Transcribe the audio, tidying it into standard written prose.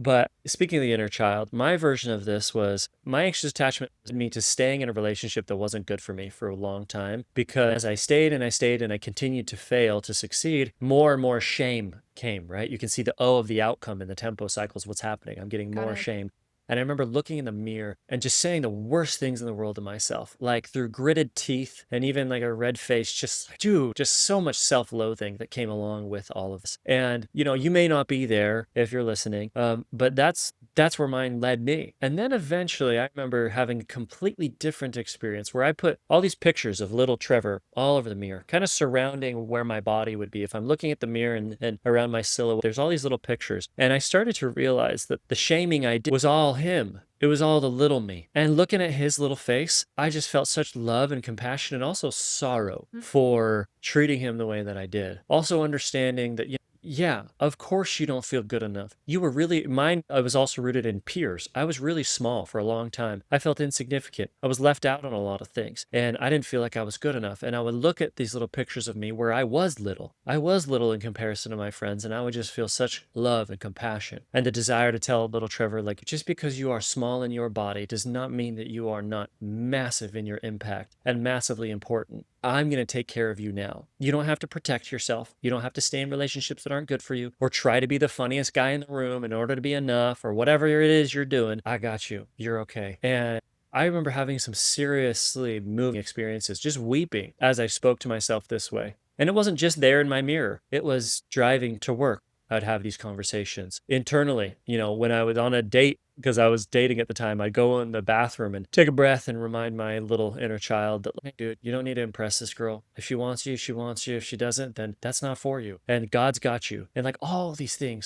But speaking of the inner child, my version of this was my anxious attachment led me to staying in a relationship that wasn't good for me for a long time because as I stayed and I stayed and I continued to fail to succeed, more and more shame came, right? You can see the O of the outcome in the tempo cycles, what's happening. I'm getting Got more it. shame. And I remember looking in the mirror and just saying the worst things in the world to myself, like through gritted teeth and even like a red face, just, dude, just so much self loathing that came along with all of this. And, you may not be there if you're listening, but that's where mine led me. And then eventually I remember having a completely different experience where I put all these pictures of little Trevor all over the mirror, kind of surrounding where my body would be. If I'm looking at the mirror and around my silhouette, there's all these little pictures. And I started to realize that the shaming I did was all him. It was all the little me. And looking at his little face, I just felt such love and compassion and also sorrow Mm. for treating him the way that I did. Also understanding that, yeah, of course you don't feel good enough. You were really, mine, I was also rooted in peers. I was really small for a long time. I felt insignificant. I was left out on a lot of things and I didn't feel like I was good enough. And I would look at these little pictures of me where I was little. I was little in comparison to my friends and I would just feel such love and compassion and the desire to tell little Trevor, like, just because you are small in your body does not mean that you are not massive in your impact and massively important. I'm going to take care of you now. You don't have to protect yourself. You don't have to stay in relationships that aren't good for you or try to be the funniest guy in the room in order to be enough or whatever it is you're doing. I got you. You're okay. And I remember having some seriously moving experiences, just weeping as I spoke to myself this way. And it wasn't just there in my mirror, it was driving to work. I'd have these conversations internally, when I was on a date, because I was dating at the time, I'd go in the bathroom and take a breath and remind my little inner child that, like, dude, you don't need to impress this girl. If she wants you, she wants you. If she doesn't, then that's not for you. And God's got you. And like all these things.